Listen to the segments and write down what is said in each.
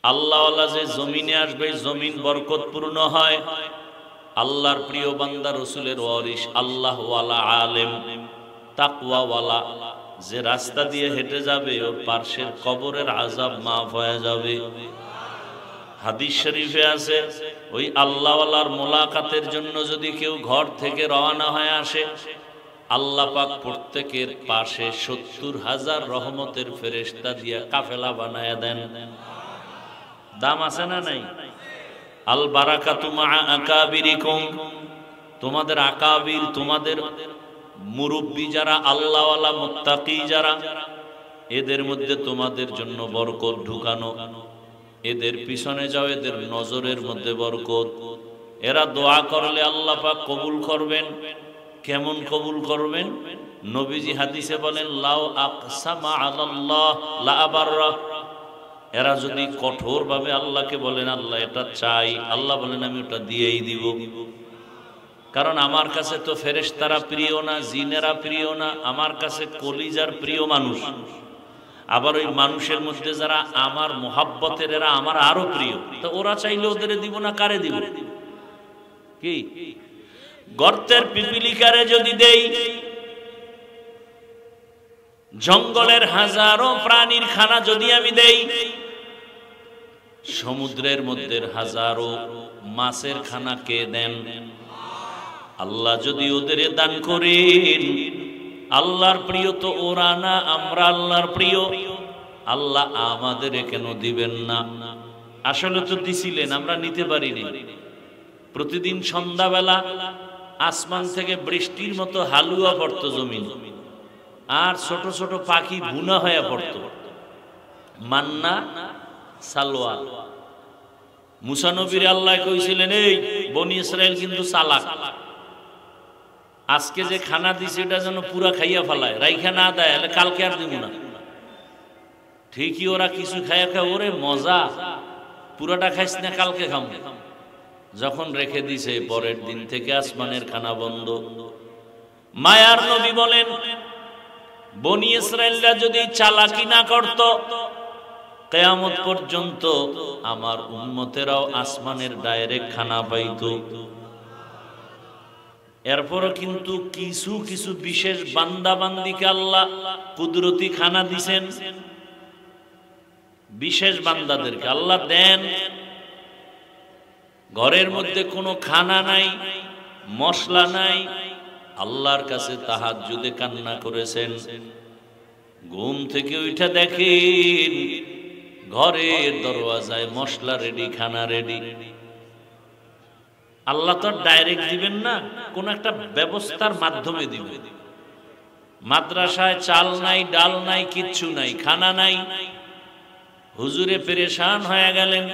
আল্লাহওয়ালা যে জমিনে আসবে জমিন বরকতপূর্ণ হয়। আল্লাহর প্রিয় বান্দা রসুলের ওয়ারিস আল্লাহওয়ালা আলেম তাকওয়াওয়ালা যে রাস্তা দিয়ে হেঁটে যাবে ওর পার্শ্বের কবরের আযাব মাফ হয়ে যাবে। হাদিস শরীফে আছে ওই আল্লাহওয়ালার মোলাকাতের জন্য যদি কেউ ঘর থেকে রওনা হয়ে আসে, আল্লাহ পাক প্রত্যেকের পাশে ৭০,০০০ রহমতের ফেরেশতা দিয়ে কাফেলা বানায়া দেন। দাম আছে না নাই? আল বারাকাতু মা আকাবিরিকুম, তোমাদের আকাবির, তোমাদের মুরব্বী যারা আল্লাহওয়ালা মুত্তাকি যারা, এদের মধ্যে তোমাদের জন্য বরকত ঢুকানো। এদের পিছনে যাও, এদের নজরের মধ্যে বরকত। এরা দোয়া করলে আল্লাহ পাক কবুল করবেন। কেমন কবুল করবেন? নবীজি হাদিসে বলেন লাউ আকসামা আলাল্লাহ লা আবাররা, এরা যদি কঠোরভাবে আল্লাহকে বলেন আল্লাহ এটা চাই, আল্লাহ বলেন আমি ওটা দিয়েই দিব। কারণ আমার কাছে তো ফেরেশতারা প্রিয় না, জিনেরা প্রিয় না, আমার কাছে কলিজার প্রিয় মানুষ। আবার ওই মানুষের মধ্যে যারা আমার মোহাব্বতের, এরা আমার আরো প্রিয়। তো ওরা চাইলে ওদের দিব না, কারে দিব? কি গর্তের পিপিলিকারে যদি দেই, জঙ্গলের হাজারো প্রাণীর খানা যদি আমি দেই, সমুদ্রের মধ্যে হাজারো মাছের খানা কে দেন? আল্লাহ যদি ওদের দান করেন। আল্লাহর প্রিয় তো ওরা না, আমরা আল্লাহর প্রিয়। আল্লাহ আমাদের কেন দিবেন না? আসলে তো দিছিলেন, আমরা নিতে পারিনি। প্রতিদিন সন্ধ্যাবেলা আসমান থেকে বৃষ্টির মতো হালুয়া পড়তো জমিন, আর ছোট ছোট পাখি ভুনা হয়ে পড়তো, মান্না সালোয়া। মুসা নবীর আল্লাহ কইছিলেন এই বনি ইসরাইল কিন্তু চালাক, আজকে যে খানা দিছে এটা যেন পুরা খাইয়া ফেলায়, রাইখা না দেয়, কালকে আর দিব না। ঠিকই ওরা কিছু খাইয়া খায়, ওরে মজা, পুরাটা খাইস না, কালকে খাম। যখন রেখে দিছে পরের দিন থেকে আসমানের খানা বন্ধ। মায়ার নবী বলেন বনি ইসরাইলরা যদি চালাকি না করত, কিয়ামত পর্যন্ত আমার উম্মতেরাও আসমানের ডাইরেক্ট খানা পাইত। এরপরও কিন্তু কিছু কিছু বিশেষ বান্দা বান্দিকে আল্লাহ কুদরতি খানা দিছেন। বিশেষ বান্দাদেরকে আল্লাহ দেন। ঘরের মধ্যে কোনো খানা নাই, মশলা নাই, আল্লাহর কাছে তাহাজ্জুদে কান্না করেছেন। ঘুম থেকে উঠে দেখেন ঘরের দরওয়াজায় মশলা রেডি, খানা রেডি। আল্লাহ তো ডাইরেক্ট দিবেন না, কোন একটা ব্যবস্থার মাধ্যমে দিবেন। মাদ্রাসায় চাল নাই, ডাল নাই, কিচ্ছু নাই, খানা নাই। হুজুরে পেরেশান হয়ে গেলেন,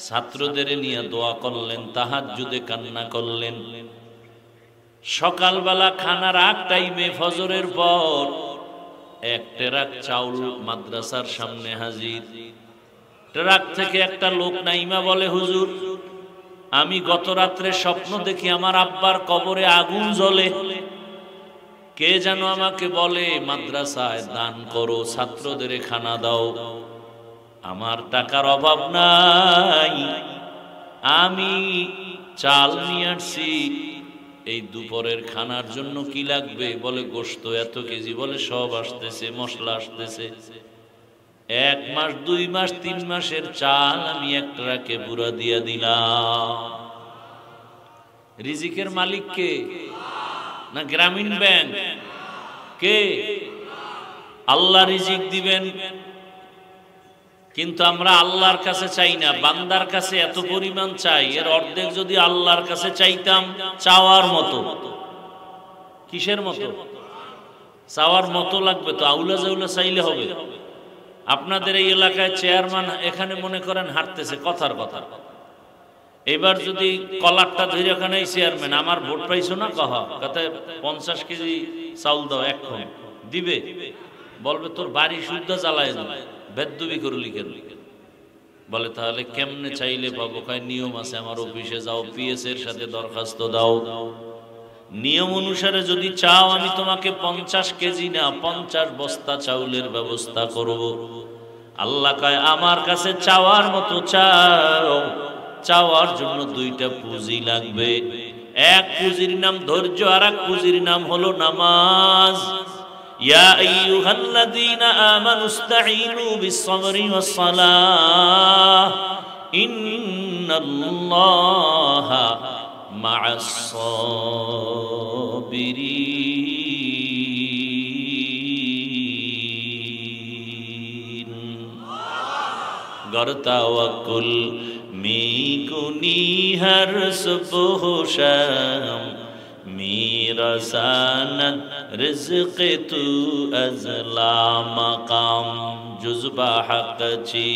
ছাত্রদের নিয়ে দোয়া করলেন, তাহাজ্জুদে কান্না করলেন। সকালবেলা খানার আগ টাইমে ফজরের পর এক ট্রাক চাউল মাদ্রাসার সামনে হাজির। ট্রাক থেকে একটা লোক নাইমা বলে, হুজুর আমি গত রাত্রে স্বপ্ন দেখি আমার আব্বার কবরে আগুন জ্বলে। কে যেন আমাকে বলে মাদ্রাসায় দান করো, ছাত্রদের খানা দাও। আমার টাকার অভাব নাই, আমি চাল নিয়ে আসছি। এই দুপুরের খানার জন্য কি লাগবে? বলে গোশত এত কেজি। বলে সব আসতেছে, মশলা আসতেছে। 1 মাস 2 মাস 3 মাসের চাল আমি এক ট্রাকে পুরা দিয়ে দিলাম। রিজিকের মালিক কে? না গ্রামীণ ব্যাংক? কে? আল্লাহ রিজিক দিবেন। কিন্তু আমরা আল্লাহর কাছে চাই না, বান্দার কাছে এত পরিমাণ চাই, এর অর্ধেক যদি আল্লাহর কাছে চাইতাম। চাওয়ার মতো। কিসের মতো? চাওয়ার মতো লাগবে তো, আউলা জাউলা চাইলে হবে? আপনাদের এই এলাকায় চেয়ারম্যান এখানে মনে করেন হাঁটতেছে, কথার কথা। এবার যদি কলারটা ধরে ওখানে চেয়ারম্যান, আমার ভোট পাইছো না, কথা 50 কেজি চাউল দাও, এখন দিবে? বলবে তোর বাড়ি শুদ্ধ জ্বালায় যাবে, বেদ্যুবি করলি কেন? বলে তাহলে কেমনে চাইলে পাবো? কয় নিয়ম আছে, আমার অফিসে যাও, পিএস এর সাথে দরখাস্ত দাও, নিয়ম অনুসারে যদি চাও আমি তোমাকে 50 কেজি না 50 বস্তা চাউলের ব্যবস্থা করব। আল্লাহ কয় আমার কাছে চাওয়ার মতো চাও, চাওয়ার জন্য দুইটা পুঁজি লাগবে। এক পুঁজির নাম ধৈর্য, আর এক পুঁজির নাম হলো নামাজ। ইয়া আইয়ুহাল্লাযীনা আমানুস্তাঈনু বিস-সাবরি ওয়াস-সালাহ ইন্নাল্লাহা মা'আস-সাবিরিন। गर तवक्कुल मी कुनी हर सुबह शाम, मेरा सानत रिज़्क़ तू अज़ला मकाम, जुज़्बा हक़ ची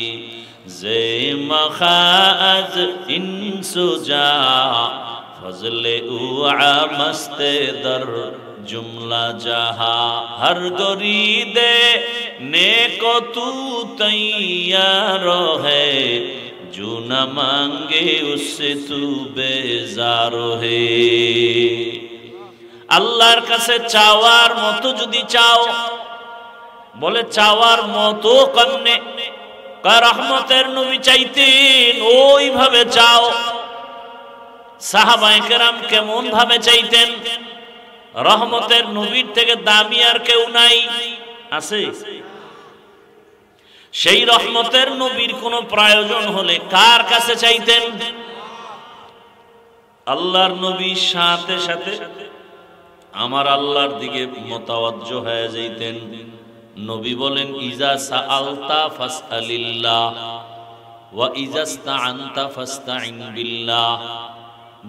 ज़े मखाज़ इंसुजा, फज़ले उआ मस्ते दर जुमला जहा, हर गरीदे नेको तू तैयार है, जो न मांगे उससे तू बेजार है। আল্লাহর কাছে চাওয়ার মতো যদি চাও, বলে চাওয়ার মতো কন্নে রহমতের নবী চাইতেন ওইভাবে চাও। সাহাবায়ে কেরাম কেমন ভাবে চাইতেন? রহমতের নবীর থেকে দামি আর কেউ নাই, আছে? সেই রহমতের নবীর কোন প্রয়োজন হলে কার কাছে চাইতেন? আল্লাহর নবীর সাথে সাথে আমার আল্লাহর দিকে মুতাওয়াজ্জহ হয়ে যাইতেন। নবী বলেন ইজা সাআলতা ফাসআলিল্লাহ ওয়া ইজা ইসতাআনতা ফাসতাইন বিল্লাহ।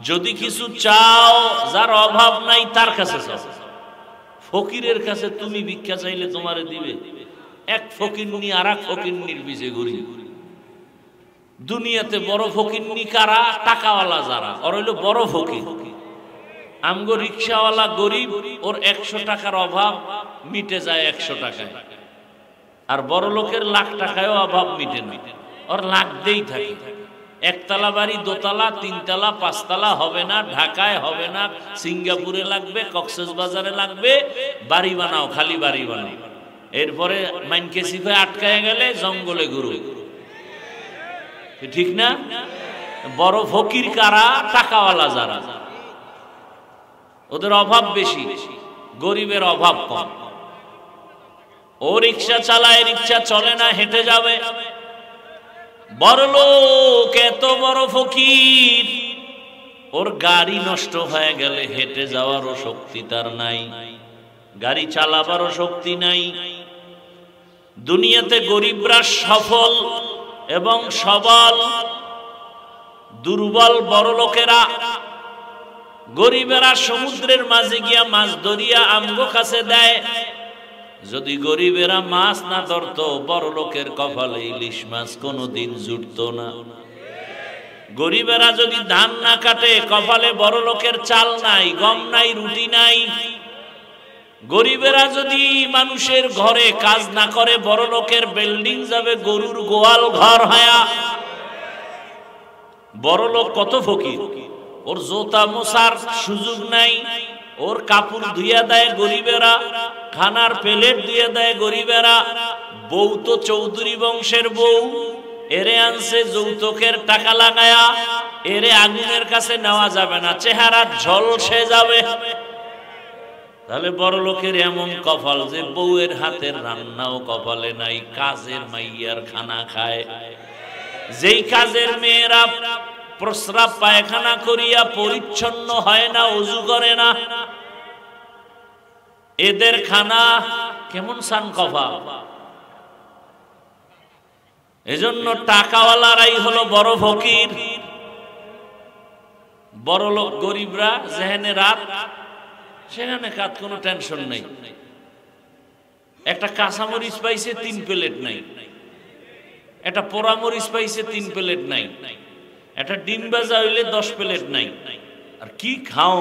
যদি কিছু চাও, যার অভাব নাই তার কাছে চাও। ফকিরের কাছে তুমি ভিক্ষা চাইলে তোমারে দিবে? এক ফকিরনি আর এক ফকিরনির পিছে ঘুরি। দুনিয়াতে বড় ফকিরনি কারা? টাকাওয়ালা যারা, ওর হইল বড় ফকির। আমগো রিকশাওয়ালা গরিব, ওর 100 টাকার অভাব মিটে যায় 100 টাকায়। আর বড় লোকের লাখ টাকায়ও অভাব মিটে না, ওর লাগতেই থাকে। একতলা বাড়ি, দোতলা, তিনতলা, পাঁচতলা হবে না, ঢাকায় হবে না, সিঙ্গাপুরে লাগবে, কক্সবাজারে লাগবে। বাড়ি বানাও, খালি বাড়ি বানাও। এরপরে মাইনকেসিফে আটকায় গেলে জঙ্গলে ঘুরো, ঠিক না? বড় ফকির কারা? টাকাওয়ালা যারা, ওদের অভাব বেশি, গরিবের অভাব কম। ও রিকশা চালায়, রিকশা চলে না, হেঁটে যাবে। বড় লোক এত বড় ফকির, ওর গাড়ি নষ্ট হয়ে গেলে হেঁটে যাওয়ারও শক্তি তার নাই, গাড়ি চালাবারও শক্তি নাই। দুনিয়াতে গরিবরা সফল এবং সবল, দুর্বল বড় লোকেরা। গরিবেরা সমুদ্রের মাঝে গিয়া মাছ ধরিয়া আমগো কাছে দেয়। যদি গরিবেরা মাছ না ধরতো, বড় লোকের কপালে ইলিশ মাছ কোনোদিন জুটতো না। গরিবেরা যদি ধান না কাটে, কপালে বড় লোকের চাল নাই, গম নাই, রুটি নাই। গরিবেরা যদি মানুষের ঘরে কাজ না করে, বড় লোকের বিল্ডিং যাবে গরুর গোয়াল ঘর হয়া। বড় লোক কত ফকির, ওর জোতা মোছার সুযোগ নাই, ওর কাপড় ধুইয়া দেয় গরিবেরা, খানার প্লেট ধুইয়া দেয় গরিবেরা। বউ তো চৌধুরী বংশের বউ, এরে আনছে যৌতুকের টাকা লাগায়া, এরে আগুনের কাছে নেওয়া যাবে না, চেহারা ঝলসে যাবে। তাহলে বড় লোকের এমন কপাল যে বউয়ের হাতের রান্নাও কপালে নাই, কাজের মাইয়ার খানা খায়। যেই কাজের মেয়েরা প্রস্রাব পায়খানা করিয়া পরিচ্ছন্ন হয় না, ওযু করে না, এদের খানা কেমন সান কপাল। এজন্য টাকাওয়ালারাই হলো বড় ফকির। বড় লোক গরিবরা যেখানে রাত সেখানে কাজ, কোনো টেনশন নাই। একটা কাঁচামরিচ পাইছে 3 প্লেট নাই, একটা পোড়ামরিচ পাইছে 3 প্লেট নাই, একটা ডিম ভাজা হইলে 10 প্লেট নাই। আর কি খাও?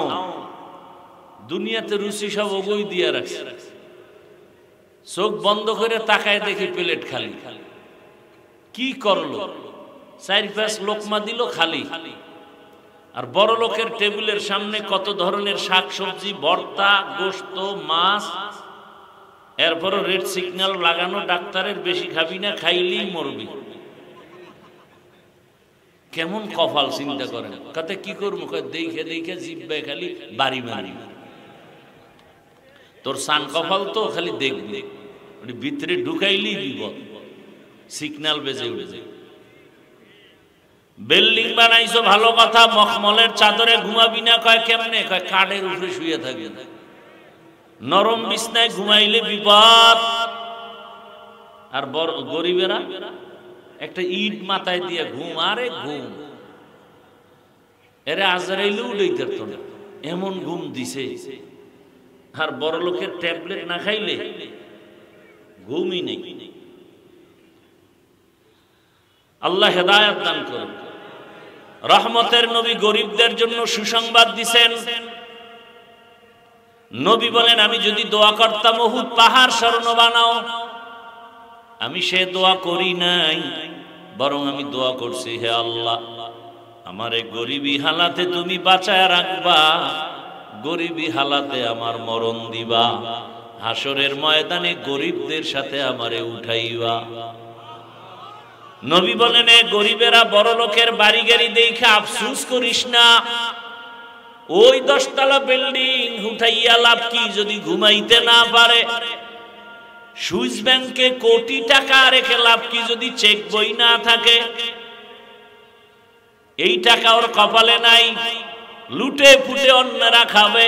দুনিয়াতে রুচি সব ওগই দিয়া রাখছে। চোখ বন্ধ করে তাকায় দেখি প্লেট খালি। কি করলো? 4-5 লোকমা দিল, খালি। আর বড় লোকের টেবিলের সামনে কত ধরনের শাক সবজি, ভর্তা, গোশত, মাছ, এরপরও রেড সিগন্যাল লাগানো ডাক্তারের, বেশি খাবি না, খাইলেই মরবি। কেমন কপাল চিন্তা করেন। কাতে কি করবো, দেখে দেখে জিব্বে খালি বাড়ি মারি। তোর সান কপাল তো খালি দেখবি, ভিতরে ঢুকাইলেই বিপদ, সিগন্যাল বেজে উঠে। বিল্ডিং বানাইছো ভালো কথা, মখমলের চাদরে ঘুমাবি না, কয় কেমনে, কয় কাঠের উপরে শুয়ে থাকি, নরম বিছনায় ঘুমাইলে বিপদ। আর বড় গরিবেরা একটা ইট মাথায় দিয়ে ঘুম, আরে ঘুম, এরে আজরাইলে উড়াইতে পারতো না, এমন ঘুম দিছে। আর বড় লোকের ট্যাবলেট না খাইলে ঘুমই নেই। আল্লাহ হেদায়েত দান করুন। রহমতের নবী গরিবদের জন্য সুসংবাদ দিছেন। নবী বলেন, আমি যদি দোয়া করতাম উহুদ পাহাড় স্বর্ণ বানাও, আমি সে দোয়া করি নাই, বরং আমি দোয়া করছি, হে আল্লাহ, আমারে গরিবী হালাতে তুমি বাঁচায় রাখবা, গরিবী হালাতে আমার মরণ দিবা, হাসরের ময়দানে গরিবদের সাথে আমারে উঠাইবা। নবী বলেন, এ গরিবেরা বড় লোকের বাড়ি গাড়ি দেখে আফসোস করিস না, ওই 10 তলা বিল্ডিং উঠাইয়া লাভ কি যদি ঘুমাইতে না পারে? সুইস ব্যাংকে কোটি টাকা রেখে লাভ কি যদি চেক বই না থাকে? এই টাকা ওর কপালে নাই, লুটে ফুটে অন্যরা খাবে।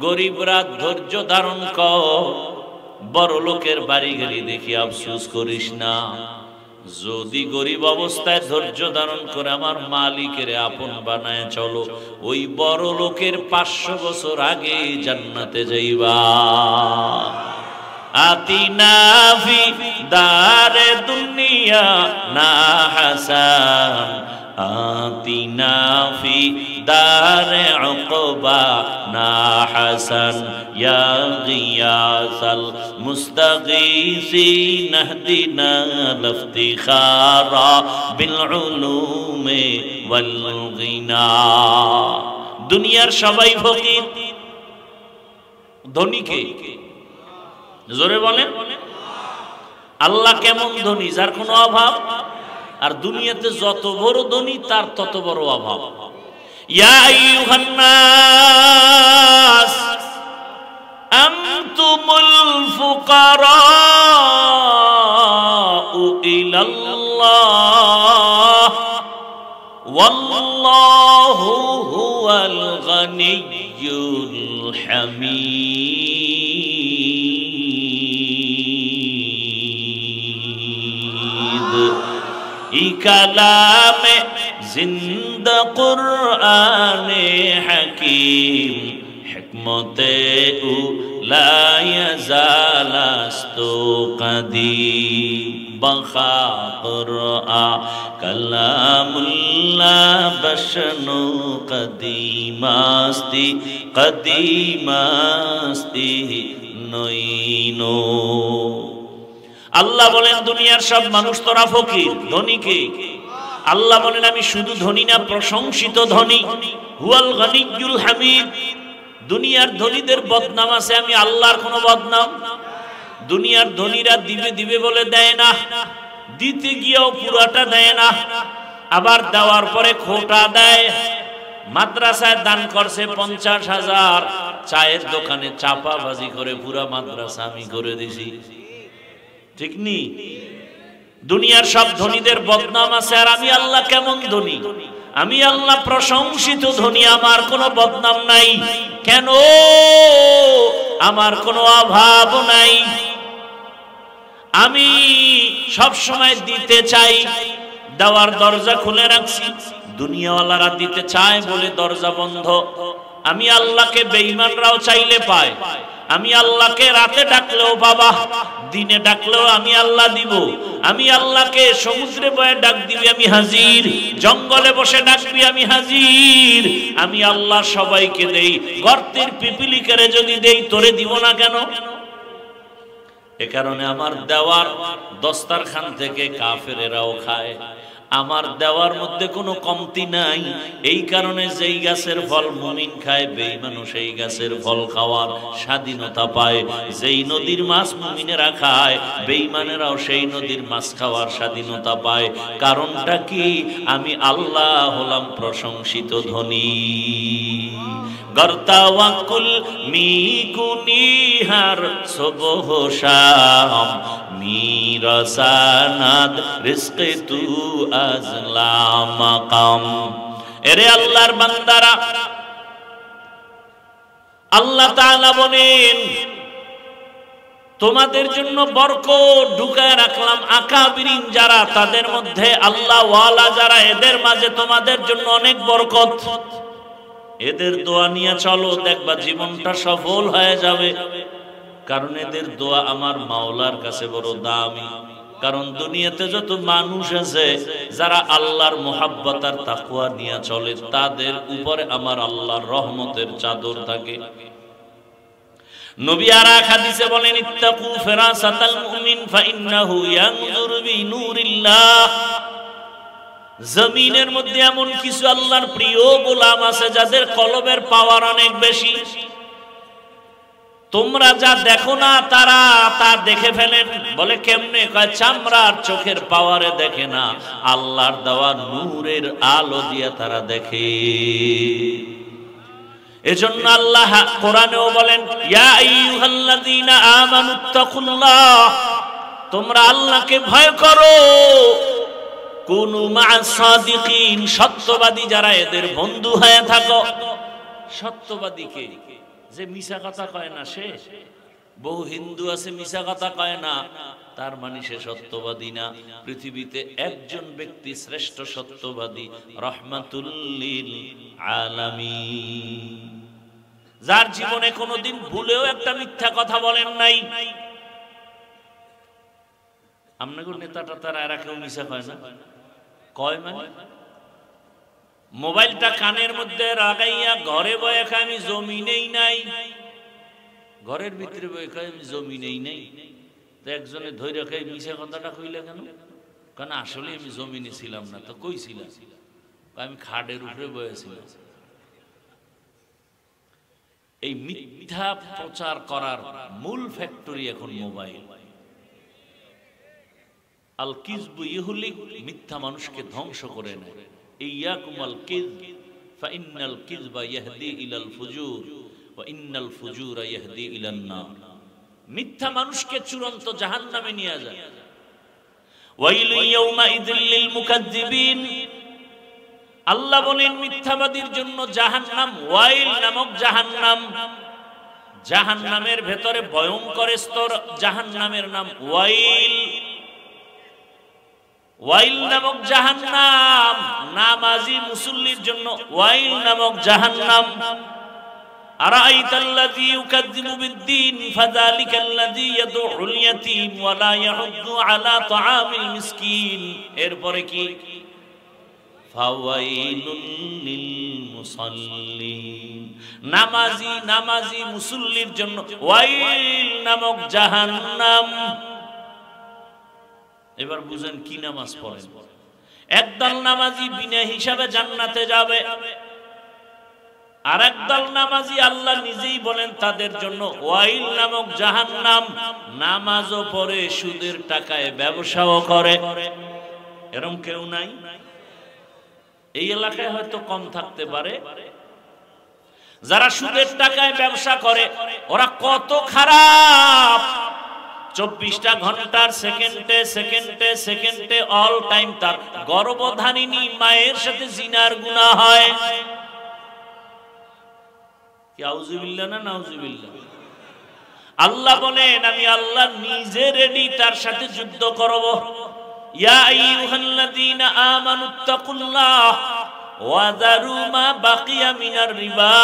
গরিবরা ধৈর্য ধারণ কর, বড় লোকের বাড়ি গাড়ি দেখি আফসোস করিস না। যদি গরিব অবস্থায় ধৈর্য ধারণ করে আমার মালিকের আপন বানায় চলো, ওই বড় লোকের 500 বছর আগে জান্নাতে যাইবা। আতিনা ফি দারে দুনিয়া না হাসান, আতিনা ফি দারে উকবা না হাসান, ইয়া গিয়াসাল মুস্তাগীসিন ইহদিনা লিফতিখারা বিল উলুমি ওয়াল গিনা। দুনিয়ার সবাই ফকির, ধনী কে? জোরে বলেন। আল্লাহ কেমন ধনী, যার কোনো অভাব। আর দুনিয়াতে যত বড় ধনী তার তত বড় অভাব। ইয়া আইয়ুহান নাস আনতুমুল ফুকারাউ ইলাল্লাহ ওয়াল্লাহু হুয়াল গানিয়্যুল হামিদ। ই কালামে জিন্দা কুরআনে হাকিম, হিকমতে লা ইয়াজালাস্তু কাদিম। বাখা কুরআন কালামুল্লাহ বশনু কদিমাস্তি কদিমাস্তি নইনো। আল্লাহ বলেন, দুনিয়ার সব মানুষ তোরা ফকির, ধনী কে? আল্লাহ বলেন, আমি শুধু ধনী না, প্রশংসিত ধনী। হুয়াল গানিয়্যুল হামিদ। দুনিয়ার ধনীদের বদনাম আছে, আমি আল্লাহর কোনো বদনাম? দুনিয়ার ধনীরা দিবে দিবে বলে দেয় না, দিতে গিয়েও পুরাটা দেয় না, আবার দেওয়ার পরে খোটা দেয়। মাদ্রাসায় দান করছে 50,000, চায়ের দোকানে চাপাবাজি করে পুরা মাদ্রাসা আমি করে দিছি, ঠিক নি? দুনিয়ার সব ধনীদের বদনাম আছে, আর আমি আল্লাহ কেমন ধনী? আমি আল্লাহ প্রশংসিত ধনী, আমার কোনো বদনাম নাই। কেন? আমার কোনো অভাব নাই। আমি সব সময় দিতে চাই, দেওয়ার দরজা খুলে রাখছি। দুনিয়াওয়ালারা দিতে চায় বলে দরজা বন্ধ। আমি আল্লাহকে বেঈমানরাও চাইলে পায়। আমি আল্লাহকে রাতে ডাকলেও বাবা, দিনে ডাকলেও আমি আল্লাহ দিব। আমি আল্লাহকে সমুদ্রে বয়ে ডাক দিবি, আমি হাজির। জঙ্গলে বসে ডাকবি, আমি হাজির। আমি আল্লাহ সবাইকে দেই। গর্তের পিপিলিকারে যদি দেই, তোরে দিব না কেন? এ কারণে আমার দেওয়ার দস্তারখান থেকে কাফেরেরাও খায়, আমার দেওয়ার মধ্যে কোনো কমতি নাই। এই কারণে যেই গাছের ফল মুমিন খায়, বেঈমানও সেই গাছের ফল খাওয়ার স্বাধীনতা পায়। যেই নদীর মাছ মুমিনেরা খায়, বেঈমানেরাও সেই নদীর মাছ খাওয়ার স্বাধীনতা পায়। কারণটা কি? আমি আল্লাহ হলাম প্রশংসিত ধনী। গর্তাওয়াকুল মিকুনিহার সুবহ শাম মিরাসানাদ রিজকে তু আজলা মাকাম। এরে আল্লাহর বান্দারা, আল্লাহ তাআলা বলেন তোমাদের জন্য বরকত ঢুকায় রাখলাম। আকাবিরিন যারা, তাদের মধ্যে আল্লাহ ওয়ালা যারা, এদের মাঝে তোমাদের জন্য অনেক বরকত। এদের দোয়া নিয়ে চলো, দেখবা জীবনটা সফল হয়ে যাবে। কারণ এদের দোয়া আমার মাওলার কাছে বড় দামি। কারণ দুনিয়াতে যত মানুষ আছে যারা আল্লাহর মুহাব্বত আর তাকওয়া নিয়ে চলে, তাদের উপরে আমার আল্লাহর রহমতের চাদর থাকে। নবী আর এক হাদিসে বলেন, ইত্তাকু ফিরাসাতাল মুমিন ফাইন্নাহু ইয়ানজুরু বিনূরিল্লাহ। জমিনের মধ্যে এমন কিছু আল্লাহর প্রিয় গোলাম আছে যাদের কলবের পাওয়ার অনেক বেশি। তোমরা যা দেখো না তারা তা দেখে ফেলেন। বলে কেমনে? কয় চামড়ার চোখের পাওয়ারে দেখে না, আল্লাহর দেওয়া নূরের আলো দিয়ে তারা দেখে। এজন্য আল্লাহ কোরআনেও বলেন, ইয়া আইয়ুহাল্লাযীনা আমানুত্তাকুল্লাহ, তোমরা আল্লাহকে ভয় করো। কুনু মা'আস সাদিকিন, সত্যবাদী যারা, এদের বন্ধু হয়ে থাকো। সত্যবাদী কে? যে মিছা কথা কয় না। সে বহু হিন্দু আছে মিছা কথা কয় না, তার মানে সে সত্যবাদী না। পৃথিবীতে একজন ব্যক্তি শ্রেষ্ঠ সত্যবাদী, রাহমাতুল লিল আলামিন, যার জীবনে কোনোদিন ভুলেও একটা মিথ্যা কথা বলেন নাই। আপনাদের নেতাটা তারা এরা কেউ মিছা কয় না। কয় মানে মোবাইলটা কানের মধ্যে লাগাইয়া ঘরে বয়ে খায় আমি জমিনেই নাই, ঘরের ভিতরে বয়ে খায় আমি জমিনেই নাই। তো একজনে ধৈর্য খাই মিছা কথাটা কইলে কেন? কারণ আসলে আমি জমিনে ছিলাম না। তো কই ছিলাম? আমি খাটের উপরে বয়েছিলাম। এই মিথ্যা প্রচার করার মূল ফ্যাক্টরি এখন মোবাইল। আল কিযবু ইহলিক, মিথ্যা মানুষকে ধ্বংস করে নেয়। ইয়াকুমাল কিযব ফাইন্নাল কিযবা ইয়াহদি ইলাল ফুজুর ওয়া ইন্নাল ফুজুরা ইয়াহদি ইলান নার। মিথ্যা মানুষকে চূড়ান্ত জাহান্নামে নিয়ে যায়। ওয়াইলু ইয়াউমাইযিল লিল মুকাজ্জিবিন, আল্লাহ বলেন মিথ্যাবাদীর জন্য জাহান্নাম, ওয়াইল নামক জাহান্নাম। জাহান্নামের ভেতরে ভয়ঙ্কর স্তর, জাহান্নামের নাম ওয়াইল। ওয়াইল নামক জাহান্নাম, নামাজি মুসল্লির জন্য ওয়াইল নামক জাহান্নাম। আরাইতাল্লাযী ইউকাযযিবু বিদ্দীন ফাযালিকাল্লাযী ইয়াদউল ইয়াতীম ওয়া লা ইয়াহুদ্দু আলা তাআমিল মিসকিন। এরপরে কি? ফাওয়াইলুল লিল মুসাল্লিন, নামাজি মুসল্লির জন্য ওয়াইল নামক জাহান্নাম। এবার বুঝেন কি নামাজ পড়েন। একদল নামাজি বিনা হিসাবে জান্নাতে যাবে, আর একদল নামাজি আল্লাহ নিজেই বলেন তাদের জন্য ওয়াইল নামক জাহান্নাম। নামাজও পড়ে, সুদের টাকায় ব্যবসাও করে। এরকম কেউ নাই? এই এলাকায় হয়তো কম থাকতে পারে। যারা সুদের টাকায় ব্যবসা করে ওরা কত খারাপ। 24টা ঘন্টার সেকেন্ডে অল টাইম তার গর্ভধারিণী মায়ের সাথে জিনার গুনাহ হয়। কি আউযুবিল্লাহ না নাউযুবিল্লাহ? আল্লাহ বলেন আমি আল্লাহ নিজে রেডি তার সাথে যুদ্ধ করব। ইয়া আইয়ুহাল্লাযীনা আমানুত্তাকুল্লাহ ওয়া যারু মা বাকিয়া মিনার রিবা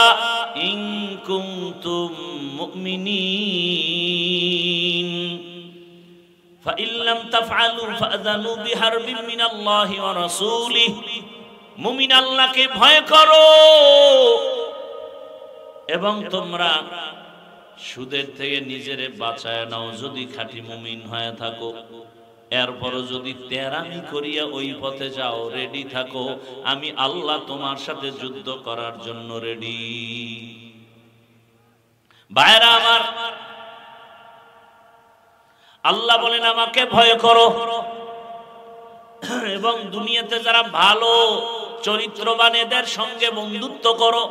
ইন কুনতুম মুমিনিন ফাইন লাম তাফআলু ফাযানু বিহারবিন মিনাল্লাহি ওয়া রাসূলিহি। মুমিন আল্লাহকে ভয় করো এবং তোমরা সুদের থেকে নিজেরে বাঁচায় নাও যদি খাঁটি মুমিন হয়ে থাকো। এরপরও যদি তেরামি করিয়া ওই পথে যাও, রেডি থাকো, আমি আল্লাহ তোমার সাথে যুদ্ধ করার জন্য রেডি। ভাইরা আমার, আল্লাহ বলেন আমাকে ভয় করো এবং দুনিয়াতে যারা ভালো চরিত্রবান এদের সঙ্গে বন্ধুত্ব করো।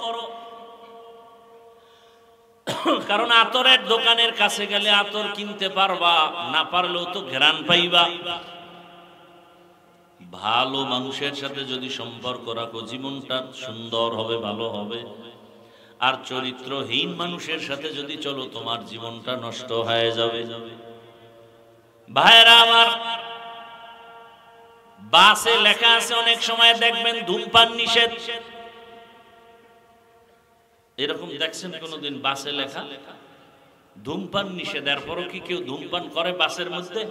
কারণ আতরের দোকানের কাছে গেলে আতর কিনতে পারবা, না পারলেও তো ঘ্রাণ পাইবা। ভালো মানুষের সাথে যদি সম্পর্ক রাখো, জীবনটা সুন্দর হবে, ভালো হবে। আর চরিত্রহীন মানুষের সাথে যদি চলো, তোমার জীবনটা নষ্ট হয়ে যাবে। ভাইরা আমার, বাসে লেখা আছে, অনেক সময় দেখবেন ধূমপান নিষেধ। এরকম দেখছেন কোনদিন বাসে লেখা ধূমপান নিষেধ? এরপরও কি কেউ ধূমপান করে বাসের মধ্যে?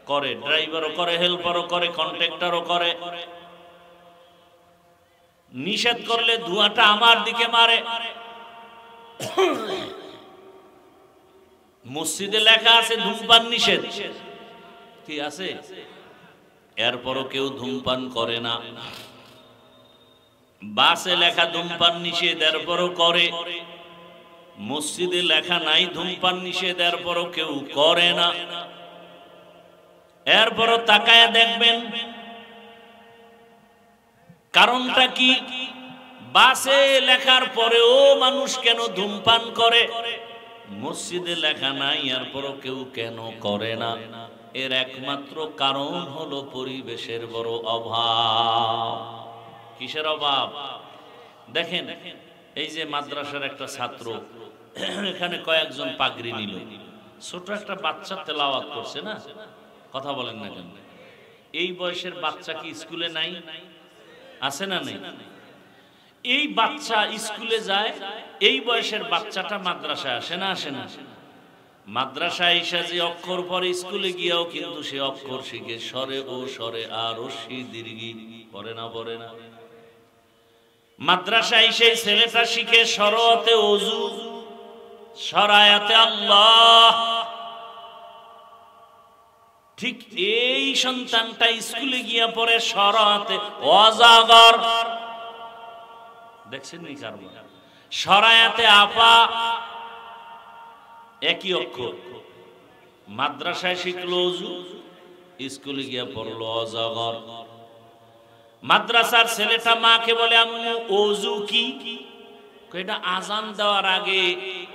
করে, ড্রাইভারও করে, হেল্পারও করে, কন্ট্রাক্টরও করে। নিষেধ করলে ধোঁয়াটা আমার দিকে মারে। মসজিদে লেখা আছে ধূমপান নিষেধ, কি আছে? এরপরও কেউ ধূমপান করে না। বাসে লেখা ধূমপান নিষেধ, এরপরও করে। মসজিদে লেখা নাই ধূমপান নিষেধ, এরপরও কেউ করে না। এরপরও তাকায় দেখবেন কারণটা কি? বাসে লেখার পরেও মানুষ কেন ধূমপান করে? মসজিদে লেখা নাই, এরপরও কেউ কেন করে না? এর একমাত্র কারণ হলো পরিবেশের বড় অভাব। কিসের অভাব? দেখেন, এই যে মাদ্রাসার একটা ছাত্র, এখানে কয়েকজন পাগড়ি নিল, ছোট একটা বাচ্চা তেলাওয়াত করছে না? কথা বলেন না কেন? এই বয়সের বাচ্চা কি স্কুলে নাই? আছে না নেই? এই বাচ্চা স্কুলে যায়, এই বয়সের বাচ্চাটা মাদ্রাসায় আসে না? আসে না? মাদ্রাসায় এসে যে অক্ষর পরে, স্কুলে গিয়েও কিন্তু সে অক্ষর শিখে, স্বরে ও স্বরে আর রস্যি দীর্ঘি পড়ে না? পড়ে না? মাদ্রাসায় সেই ছেলেটা শিখে সরতে ওযু, সরায়াতে আল্লাহ। ঠিক এই সন্তানটা স্কুলে গিয়া পড়ে সরাতে অজাগর। দেখছেন নি কারবার? সরায়াতে আপা, একই অক্ষর। মাদ্রাসায় শিখলো ওযু, স্কুলে গিয়া পড়লো অজাগর। মাদ্রাসার ছেলেটা মাকে বলে, আম্মু ওযু কি? এটা আজান দেওয়ার আগে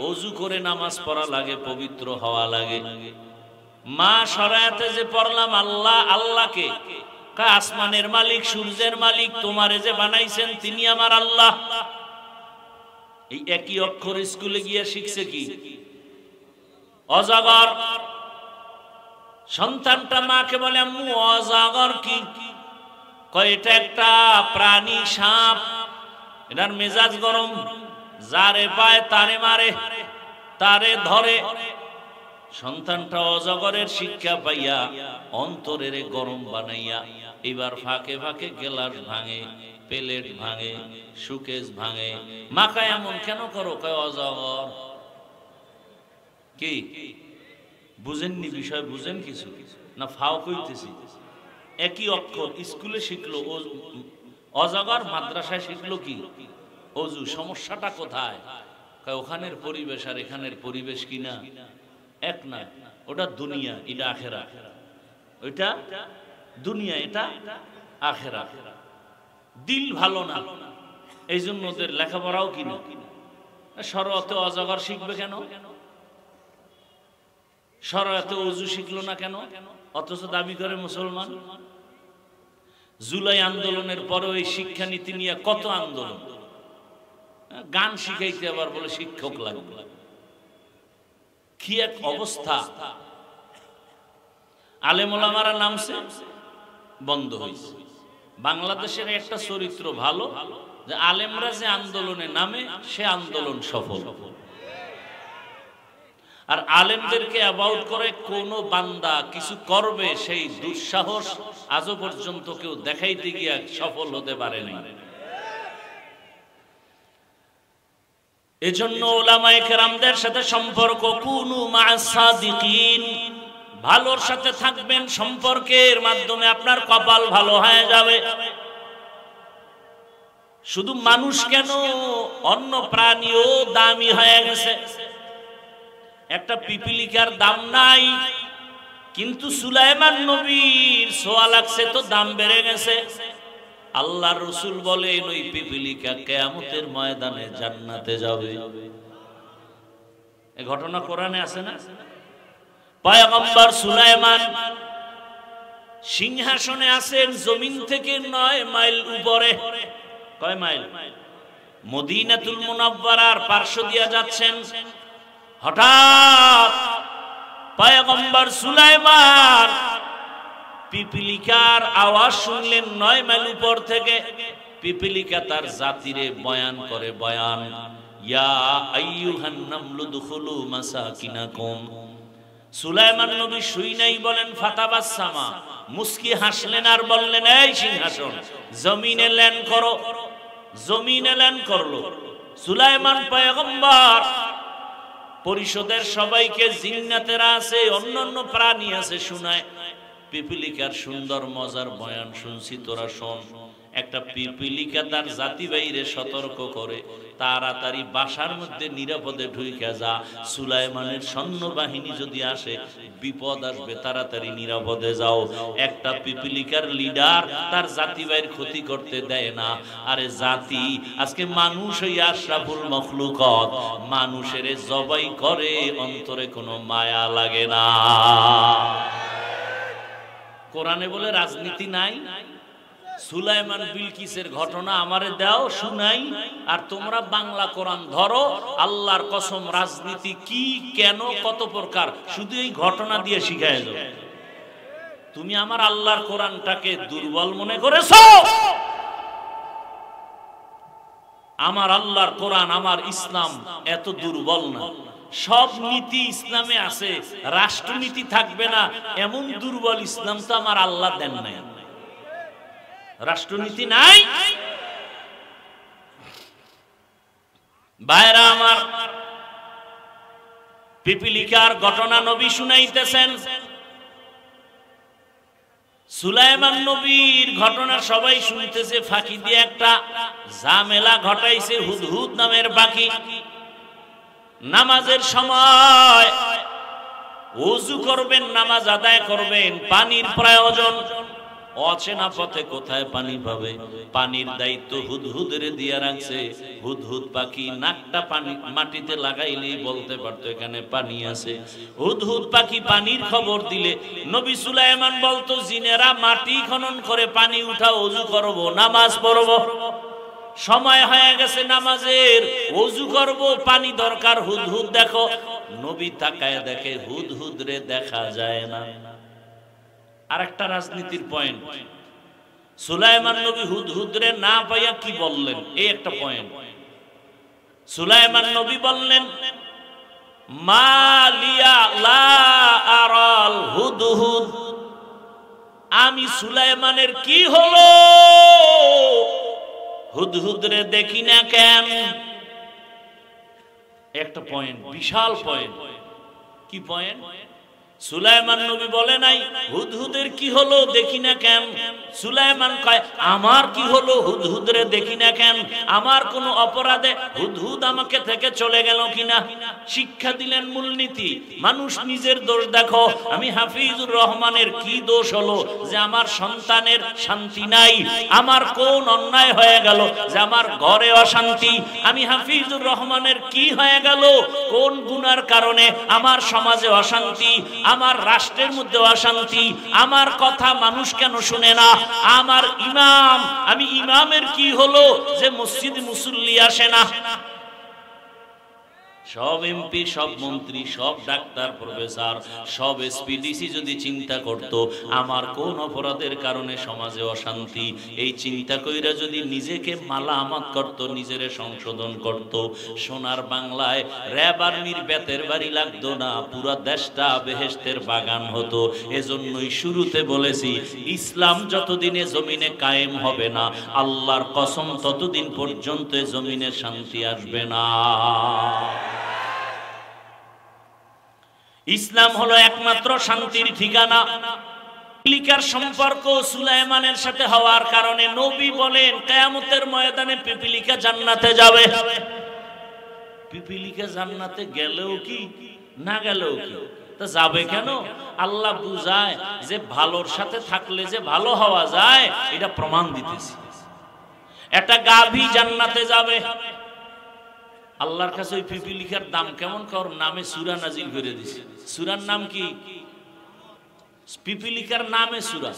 ওযু করে নামাজ পড়া লাগে, পবিত্র হওয়া লাগে। মা, সরায়াতে যে পড়লাম আল্লাহ, আল্লাহকে? আসমানের মালিক, সূর্যের মালিক, তোমারে যে বানাইছেন তিনি আমার আল্লাহ। এই একই অক্ষর স্কুলে গিয়ে শিখছে কি? অজাগর। সন্তানটা মাকে বলে, আম্মু অজাগর কি? কয় এটা একটা প্রাণী, সাপ, এটার মেজাজ গরম, যারে পায় তারে মারে, তারে ধরে। সন্তানটা অজগরের শিক্ষা পাইয়া অন্তরের গরম বানাইয়া এবার ফাঁকে ফাঁকে গেলাস ভাঙে, প্লেট ভাঙে, সুকেস ভাঙে। মাকা এমন কেন করো? কয় অজগর। কি বুঝেননি বিষয়? বুঝেন কিছু না? ফাও কইতেছি। একই অক্ষর স্কুলে শিখলো অজগর, মাদ্রাসায় শিখলো কি? ওযু। সমস্যাটা কোথায়? ওখানের পরিবেশ আর এখানের পরিবেশ কিনা এক না। ওটা দুনিয়া, এটা আখেরা। ওইটা দুনিয়া, এটা আখেরা। দিল ভালো না, এই জন্য ওদের লেখাপড়াও কিনা। সরতে অজগর শিখবে কেন? সরতে ওযু শিখলো না কেন? অথচ দাবি করে মুসলমান। জুলাই আন্দোলনের পরে ওই শিক্ষানীতি নিয়ে কত আন্দোলন। গান শিখাইতে আবার বলে শিক্ষক লাগবে। কি এক অবস্থা! আলেম ওলামারা নামছে, বন্ধ হয়েছে। বাংলাদেশের একটা চরিত্র ভালো, যে আলেমরা যে আন্দোলনে নামে সে আন্দোলন সফল। আর আলেমদেরকে অ্যাবাউট করে কোন বান্দা কিছু করবে, সেই দুঃসাহস আজও পর্যন্ত কেউ দেখাইতে গিয়া সফল হতে পারেনি। এজন্য উলামায়ে কেরামদের সাথে সম্পর্ক, কুনু মা'আস সাদিকিন, ভালোর সাথে থাকবেন, সম্পর্কের মাধ্যমে আপনার কপাল ভালো হয়ে যাবে। শুধু মানুষ কেন, অন্য প্রাণীও দামি হয়ে গেছে। একটা পিপিলিকার দাম নাই, কিন্তু সুলাইমান নবীর ছোঁয়া লাগছে তো দাম বেড়ে গেছে। আল্লাহর রাসূল বলেন ওই পিপিলিকা কিয়ামতের ময়দানে জান্নাতে যাবে। এই ঘটনা কোরআনে আছে না? পয়গম্বর সুলাইমান সিংহাসনে আছেন জমিন থেকে 9 মাইল উপরে। কয় মাইল? মদিনাতুল মুনাওয়ারার পার্শ্ব দিয়া যাচ্ছেন। হঠাৎ পয়গম্বর সুলাইমান পিপিলিকার আওয়াজ শুনলেন 9 মাইল উপর থেকে। পিপিলিকা তার জাতিরে বয়ান করে, বয়ান, ইয়া আইয়ুহান নামলু দুখুলু মাসাকিনাকুম। সুলাইমান নবী শুই নাই বলেন ফাতাবাসসামা, মুস্কি হাসলেন আর বললেন, এই সিংহাসন জমিনে ল্যান্ড করো। জমিনে ল্যান্ড করলো সুলাইমান পয়গম্বর। পরিষদের সবাইকে, জিন্নাতেরা আছে, অন্যান্য প্রাণী আছে, শুনায় পিপিলিকার সুন্দর মজার বয়ান শুনছি, তোরা শোন। একটা পিপিলিকা তার জাতি বাইরে সতর্ক করে, তাড়াতাড়ি বাসার মধ্যে নিরাপদে ঢুকে যা। সুলাইমানের সৈন্যবাহিনী যদি আসে বিপদ আসবে, তাড়াতাড়ি নিরাপদে যাও। একটা পিপিলিকার লিডার তার জাতি বাইর ক্ষতি করতে দেয় না। আরে জাতি আজকে মানুষ হই আশরাফুল মখলুকত, মানুষের জবাই করে, অন্তরে কোনো মায়া লাগে না। কোরআনে বলে রাজনীতি নাই। সুলাইমান বিলকিসের ঘটনা আমারে দাও, শুনাই, আর তোমরা বাংলা কোরআন ধরো। আল্লাহর কসম, রাজনীতি কি, কেন, কত প্রকার, শুধু এই ঘটনা দিয়ে শিখায় দাও। তুমি আমার আল্লাহর কোরআনটাকে দুর্বল মনে করেছো? আমার আল্লাহর কোরআন, আমার ইসলাম এত দুর্বল না। সব নীতি ইসলামে আছে, রাষ্ট্রনীতি থাকবে না এমন দুর্বল ইসলাম তো আমার আল্লাহ দেন নাই। রাষ্ট্রনীতি নাই। ভাইরা আমার, পিপিলিকার ঘটনা নবী শুনাইতেছেন। সুলাইমান নবীর ঘটনা সবাই শুনতেছে, ফাঁকি দিয়ে একটা ঝামেলা ঘটাইছে হুদহুদ নামের পাখি। নামাজের সময় ওযু করবেন, নামাজ আদায় করবেন, পানির প্রয়োজন। অচেনা পথে কোথায় পানি পাবে? পানির দায়িত্ব হুদহুদের দিয়ে রাখছে। হুদহুদ পাখি নাকটা পানি মাটিতে লাগাইলেই বলতে পারতো এখানে পানি আছে। হুদহুদ পাখি পানির খবর দিলে নবী সুলাইমান বলতো, জিনেরা মাটি খনন করে পানি উঠাও, ওযু করব, নামাজ পড়ব। সময় হয়ে গেছে নামাজের, ওযু করব, পানি দরকার, হুদহুদ দেখো। নবী তাকায় দেখে হুদহুদ রে দেখা যায় না। আরেকটা রাজনীতির পয়েন্ট, সুলাইমান নবী হুদহুদ রে না পাইয়া কি বললেন, এই একটা পয়েন্ট। সুলাইমান নবী বললেন, মালিয়া লা আরাল হুদহুদ, আমি সুলাইমানের কি হলো, হুদহুদ রে দেখি না কেন? একটা পয়েন্ট, বিশাল পয়েন্ট। কি পয়েন্ট? সুলাইমান নবী বলে নাই হুদহুদের কি হলো, দেখি না কেন। সুলাইমান কয়, আমার কি হলো, হুদহুদ রে দেখি না কেন? আমার কোন অপরাধে হুদহুদ আমাকে থেকে চলে গেল কিনা? শিক্ষা দিলেন মূলনীতি। মানুষ নিজের দোষ দেখো। আমি হাফিজুর রহমানের কি দোষ হলো যে আমার সন্তানের শান্তি নাই? আমার কোন অন্যায় হয়ে গেল যে আমার ঘরে অশান্তি? আমি হাফিজুর রহমানের কি হয়ে গেল, কোন গুনার কারণে আমার সমাজে অশান্তি, আমার রাষ্ট্রের মধ্যে অশান্তি? আমার কথা মানুষ কেন শুনে না? আমার ইমাম, আমি ইমামের কি হলো যে মসজিদে মুসল্লি আসে না? সব এমপি, সব মন্ত্রী, সব ডাক্তার, প্রফেসর, সব এসপিডিসি যদি চিন্তা করত আমার কোন অপরাধের কারণে সমাজে অশান্তি, এই চিন্তা কইরা যদি নিজেকে মালামাত করত, নিজেরে সংশোধন করত, সোনার বাংলায় র‍্যাব আর্মির বেতের বাড়ি লাগতো না, পুরা দেশটা বেহেশতের বাগান হতো। এজন্যই শুরুতে বলেছি, ইসলাম যতদিনে জমিনে কায়েম হবে না, আল্লাহর কসম ততদিন পর্যন্ত জমিনে শান্তি আসবে না। ইসলাম হলো একমাত্র শান্তির ঠিকানা। পিপিলিকার সম্পর্ক সুলাইমানের সাথে হওয়ার কারণে নবী বলেন কিয়ামতের ময়দানে পিপিলিকা জান্নাতে যাবে। পিপিলিকা জান্নাতে গেলেও কি না গেলেও কি, তা যাবে কেন? আল্লাহ বুঝায় যে ভালোর সাথে থাকলে যে ভালো হওয়া যায়, এটা প্রমাণ দিতেছি। একটা গাভী জান্নাতে যাবে, আল্লাহর কাছে ওই পিপিলিকার দাম কেমন, কর নামে সূরা নাজিল করে দিছে। সূরার নাম কি? পিপিলিকার নামে সূরা,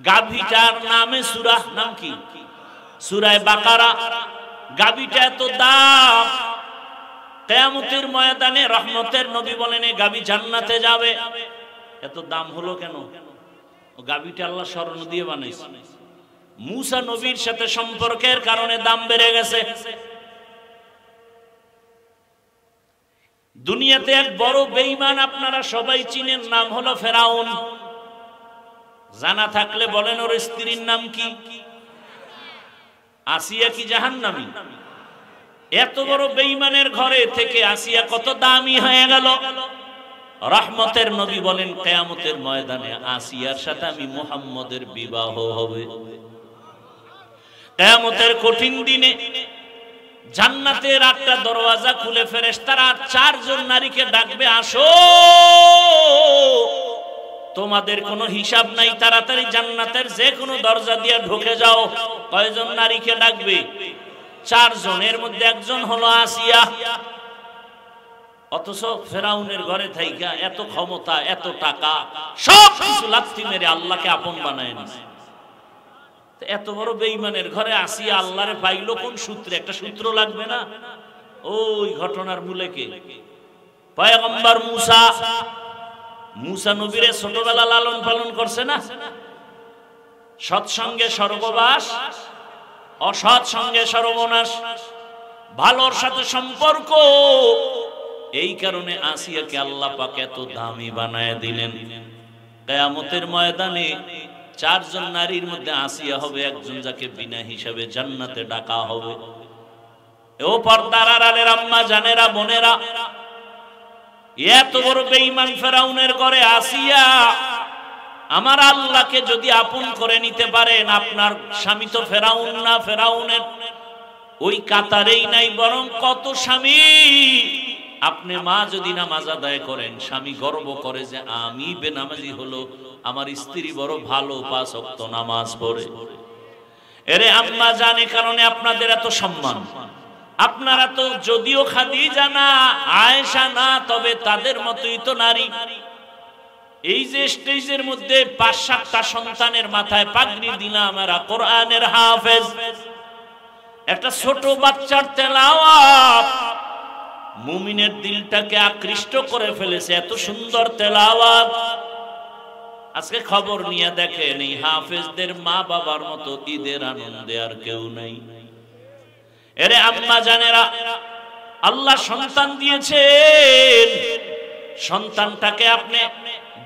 গাভীটার নামে সূরা, নাম কি? সূরা বাকারা। গাভীটা এত দাম, কিয়ামতের ময়দানে রহমতের নবী বলেন এই গাভী জান্নাতে যাবে। এত দাম হলো কেন? ও গাভীটা আল্লাহ স্মরণ দিয়ে বানাইছে। মূসা নবীর সাথে সম্পর্কের কারণে দাম বেড়ে গেছে। দুনিয়াতে এক বড় বেঈমান আপনারা সবাই চিনেন, নাম হলো ফেরাউন। জানা থাকলে বলেন ওর স্ত্রীর নাম কি? আসিয়া কি জাহান্নামী? এত বড় বেঈমানের ঘরে থেকে আসিয়া কত দামি হয়ে গেল। রহমতের নবী বলেন কিয়ামতের ময়দানে আসিয়ার সাথে আমি মুহাম্মদের বিবাহ হবে। কিয়ামতের কঠিন দিনে জান্নাতের একটা দরওয়াজা খুলে ফেরেশতারা 4 জন নারীকে ডাকবে, আসো, তোমাদের কোনো হিসাব নাই, তাড়াতাড়ি জান্নাতের যে কোনো দরজা দিয়ে ঢুকে যাও। কয়জন নারীকে ডাকবে? 4 জন। এর মধ্যে একজন হলো আসিয়া। অথচ ফেরাউনের ঘরে থাইকা এত ক্ষমতা, এত টাকা, সব কিছু লাথি মেরে আল্লাহকে আপন বানায় নিছে। এত বড় বেঈমানের ঘরে আসিয়া আল্লাহরে পাইলো কোন সূত্রে? একটা সূত্র লাগবে না? ওই ঘটনার মূলে কে? পয়গম্বর মুসা। মুসা নবীরে ছোটবেলা লালন পালন করছে না? সৎসঙ্গে স্বর্গবাস, অসৎ সঙ্গে সর্বনাশ। ভালোর সাথে সম্পর্ক, এই কারণে আসিয়াকে আল্লাহ পাক এত দামি বানায় দিলেন। কিয়ামতের ময়দানে 4 জন নারীর মধ্যে আসিয়া হবে একজন, যাকে বিনা হিসাবে জান্নাতে ডাকা হবে। ও পর্দার আড়ালের আম্মা জানেরা, বোনেরা, এত বড় বেঈমান ফেরাউনের ঘরে আসিয়া আমার আল্লাহকে যদি আপন করে নিতে পারেন, আপনার স্বামী তো ফেরাউন না, ফেরাউনের ওই কাতারেই নাই, বরং কত স্বামী। আপনি মা যদি নামাজ আদায় করেন, স্বামী গর্ব করে যে আমি বেনামাজি হলো, আমার স্ত্রী বড় ভালো 5 ওয়াক্ত নামাজ পড়ে। এরে আম্মা জানে কারণে আপনাদের এত সম্মান। আপনারা তো যদিও খাদিজা না, আয়েশা না, তবে তাদের মতোই তো নারী। এই যে স্টেজের মধ্যে 5-7টা সন্তানের মাথায় পাগড়ি দিলাম, এরা কোরআনের হাফেজ। একটা ছোট বাচ্চার তেলাওয়াত মুমিনের দিলটাকে আকৃষ্ট করে ফেলেছে, এত সুন্দর তেলাওয়াত। আজকে খবর নিয়ে দেখেন, এই হাফেজদের মা বাবার মতো ঈদের আনন্দে আর কেউ নাই। এরে আম্মা জানেরা, আল্লাহ সন্তান দিয়েছেন, সন্তানটাকে আপনি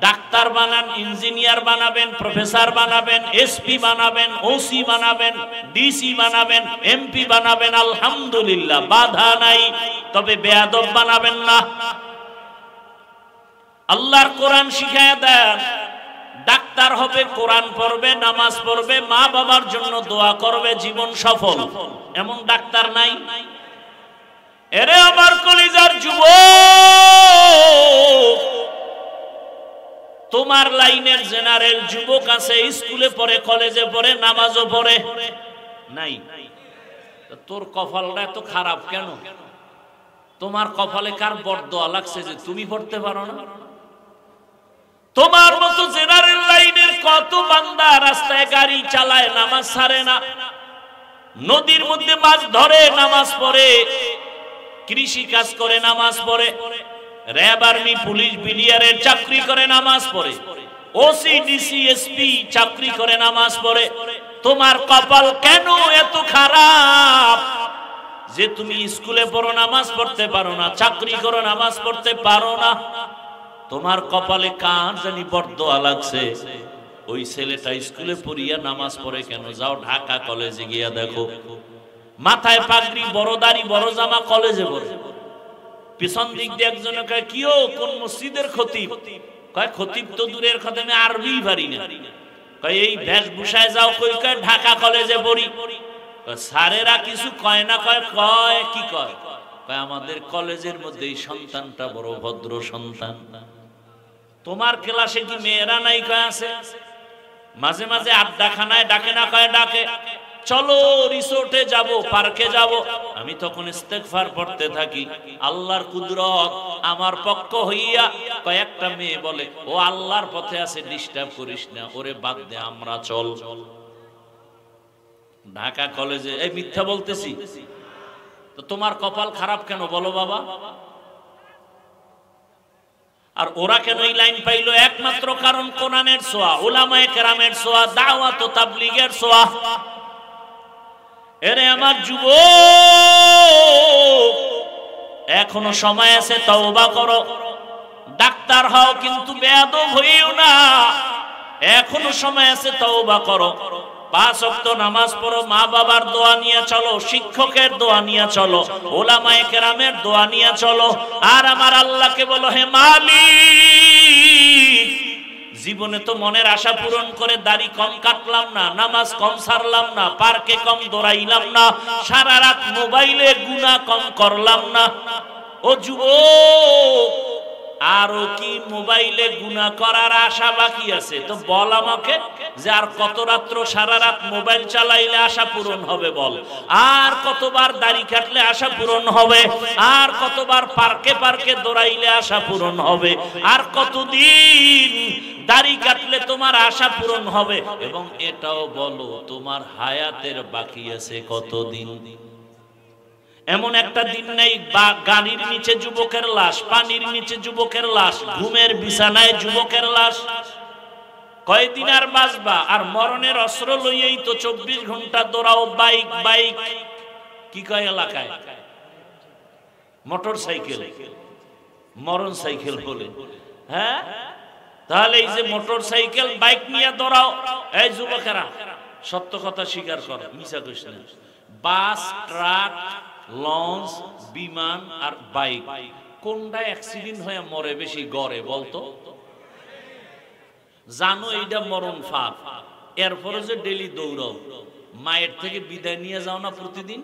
ডাক্তার বানান, ইঞ্জিনিয়ার বানাবেন, প্রফেসর বানাবেন, এসপি বানাবেন, ওসি বানাবেন, ডিসি বানাবেন, এমপি বানাবেন, আলহামদুলিল্লাহ, বাধা নাই। তবে বেয়াদব বানাবেন না। আল্লাহর কোরআন শিখায়া দেন, ডাক্তার হবে, কোরআন পড়বে, নামাজ পড়বে, মা বাবার জন্য দোয়া করবে, জীবন সফল। এমন ডাক্তার নাই? এরে আমার কলিজার যুবক, তোমার লাইনের জেনারেল যুবক আছে, স্কুলে পড়ে, কলেজে পড়ে, নামাজও পড়ে, নাই? তোর কপালটা এত খারাপ কেন? তোমার কপালে কার বরদোয়া লাগছে যে তুমি পড়তে পারো না? তোমার মতো জেনারেল লাইনের কত বান্দা রাস্তায় গাড়ি চালায়, নামাজ ছাড়ে না, নদীর মধ্যে মাছ ধরে, নামাজ পড়ে, কৃষি কাজ করে, নামাজ পড়ে, র‍্যাব, আর্মি, পুলিশ, বিডিআরের চাকরি করে, নামাজ পড়ে, ওসি, ডিসি, এসপি চাকরি করে, নামাজ পড়ে। তোমার কপাল কেন এত খারাপ যে তুমি স্কুলে পড়ো, নামাজ পড়তে পারো না, চাকরি করো, নামাজ পড়তে পারো না? তোমার কপালে কার জানি বরদোয়া লাগছে। ওই ছেলেটা স্কুলে পড়িয়া নামাজ পড়ে কেন? যাও ঢাকা কলেজে গিয়া দেখো, মাথায় পাগড়ি, বড় দাড়ি, বড় জামা, কলেজে পড়ে। পিছন দিক দিয়ে একজন কয় কিও কোন মসজিদের খতিব? কয় খতিব তো দূরের কথা, আমি আরবি পারি না। কয় এই বেশভূষায় যাও কই? কয় ঢাকা কলেজে পড়ি। স্যারেরা কিছু কয় না? কয় কয় কি কয়? কয় আমাদের কলেজের মধ্যে এই সন্তানটা বড় ভদ্র সন্তান। তোমার ক্লাসে কি মেয়েরা নাই? কয় আছে। মাঝে মাঝে আড্ডাখানায় ডাকে না? কয় ডাকে। চলো রিসোর্টে যাব, পার্কে যাব। আমি তখন ইস্তেগফার পড়তে থাকি, আল্লাহর কুদরত আমার পক্ষ হইয়া কয়েকটা মেয়ে বলে ও আল্লাহর পথে আছে, ডিস্টার্ব করিস না, ওরে বাদ দে, আমরা চল। ঢাকা কলেজে এই মিথ্যা বলতেছি? তো তোমার কপাল খারাপ কেন বলো বাবা? আর ওরা কেন এই লাইন পাইলো? একমাত্র কারণ কোরআনের ছোঁয়া, উলামায়ে কেরামের ছোঁয়া, দাওয়াত ও তাবলীগের ছোঁয়া। এরে আমার যুবক, এখনো সময় আছে, তওবা করো। ডাক্তার হও কিন্তু বেয়াদব হইও না, এখনো সময় আছে, তওবা করো। 5 ওয়াক্ত নামাজ পড়ো, মা বাবার দোয়া নিয়ে চলো, শিক্ষকের দোয়া নিয়ে চলো, উলামায়ে কেরামের দোয়া নিয়ে চলো। আর আমার আল্লাহকে বলো, হে মালিক, জীবনে তো মনের আশা পূরণ করে দাড়ি কম কাটলাম না, নামাজ কম ছাড়লাম না, পার্কে কম দৌড়াইলাম না, সারা রাত মোবাইলে গুনাহ কম করলাম না। ও যুবক, আরো কি মোবাইলে গুনাহ করার আশা বাকি আছে? তো বল আমাকে, যে আর কত রাত্র সারা রাত মোবাইল চালাইলে আশা পূরণ হবে বল? আর কতবার দাড়ি কাটলে আশা পূরণ হবে? আর কতবার পার্কে পার্কে দৌড়াইলে আশা পূরণ হবে? আর কতদিন দাড়ি কাটলে তোমার আশা পূরণ হবে? এবং এটাও বলো তোমার হায়াতের বাকি আছে কতদিন? এমন একটা দিন নেই গাড়ির নিচে যুবকের লাশ, পানির নিচে যুবকের লাশ, ঘুমের বিছানায় যুবকের লাশ। কয়দিন আর বাঁচবা? আর মরণের অস্ত্র লইয়াই তো 24 ঘন্টা দৌড়াও। বাইক বাইক কি কয় এলাকায়? মোটর সাইকেল, মরণ সাইকেল বলে। হ্যাঁ, তাহলে এই যে মোটর সাইকেল বাইক নিয়ে দৌড়াও, এই যুবকেরা সত্য কথা স্বীকার করো, মিছা কইস না। বাস, ট্রাক, লঞ্চ, বিমান আর বাইক, কোনটা অ্যাক্সিডেন্ট হয়ে মরে বেশি গড়ে বলতো? জানো এইটা মরণ ফাঁক, এরপরে যে ডেলি দৌড়াও, মায়ের থেকে বিদায় নিয়ে যাও না প্রতিদিন?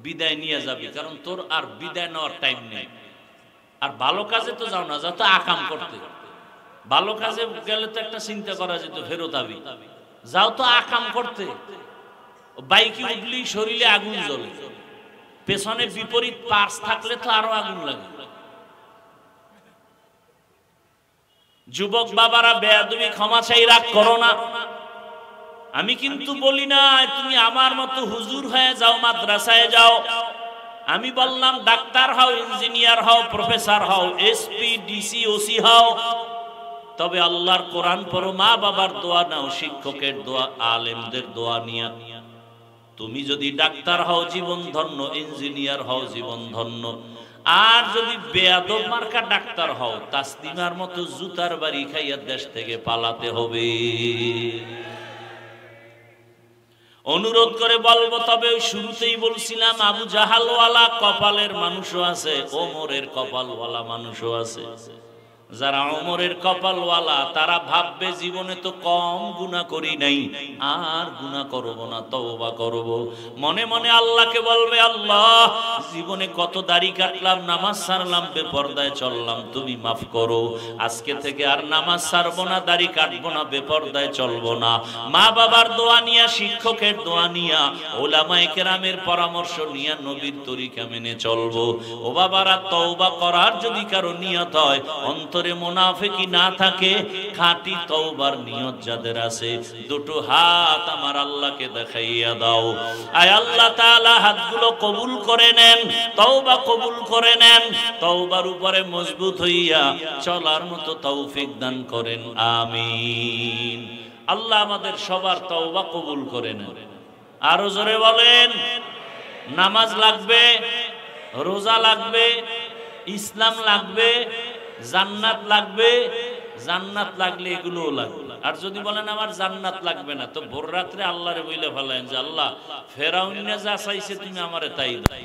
বিদায় নিয়ে যাবি, কারণ তোর আর বিদায় নেওয়ার টাইম নেই। আর ভালো কাজে তো যাও না, যাও তো আকাম করতে। ভালো কাজে গেলে তো একটা চিন্তা করা যেত ফেরত আবি, যাও তো আকাম করতে। বাইকে উঠলেই শরীরে আগুন জ্বলে, পেছনে বিপরীত পার্স থাকলে তো আরো আগুন লাগে। যুবক বাবারা, বেয়াদবি ক্ষমা চাই, রাগ করো না। আমি কিন্তু বলি না তুমি আমার মতো হুজুর হয়ে যাও, মাদ্রাসায় যাও। আমি বললাম ডাক্তার হও, ইঞ্জিনিয়ার হও, প্রফেসর হও, এসপি, ডিসি, ওসি হও, তবে আল্লাহর কোরআন পড়ো, মা বাবার দোয়া নাও, শিক্ষকের দোয়া, আলেমদের দোয়া নিয়া। তুমি যদি ডাক্তার হও জীবন ধন্য, ইঞ্জিনিয়ার হও জীবন ধন্য। আর যদি বেয়াদব মার্কা ডাক্তার হও, তাসলিমার মতো জুতার বাড়ি খাইয়া দেশ থেকে পালাতে হবে। অনুরোধ করে বলবো, তবে ওই শুরুতেই বলছিলাম আবু জাহালওয়ালা কপালের মানুষও আছে, ওমরের কপালওয়ালা মানুষও আছে। যারা ওমরের কপালওয়ালা তারা ভাববে জীবনে তো কম গুনাহ করি নাই, আর গুনাহ করব না, তওবা করব। মনে মনে আল্লাহকে বলবে, আল্লাহ জীবনে কত দাড়ি কাটলাম, নামাজ ছাড়লাম, বেপরদায় চললাম, তুমি মাফ করো। আজকে থেকে আর নামাজ ছাড়বো না, দাড়ি কাটবো না, বেপরদায় চলবো না। মা বাবার দোয়া নিয়া, শিক্ষকের দোয়া নিয়া, উলামায়ে কেরামের পরামর্শ নিয়া নবীর তরিকা মেনে চলবো। ও বাবারা, তওবা করার যদি কারো নিয়ত হয়, অন্তরে মুনাফিকি না থাকে, খাঁটি তওবার নিয়ত যাদের আছে, দুটো হাত আমার আল্লাহকে দেখাইয়া দাও। আয় আল্লাহ তাআলা হাতগুলো কবুল করে নেন, তওবা কবুল করে নেন, তওবার উপরে মজবুত হইয়া চলার মতো তৌফিক দান করেন, আমিন। আল্লাহ আমাদের সবার তওবা কবুল করে নেন। আরো জোরে বলেন। নামাজ লাগবে, রোজা লাগবে, ইসলাম লাগবে, জান্নাত লাগবে। জান্নাত লাগলে এগুলোও লাগবে। আর যদি বলেন আমার জান্নাত লাগবে না, তো ভোর রাত্রে আল্লাহরে বইলে ফেলেন যে আল্লাহ ফেরাউন যা চাইছে তুমি আমারে তাই দাও।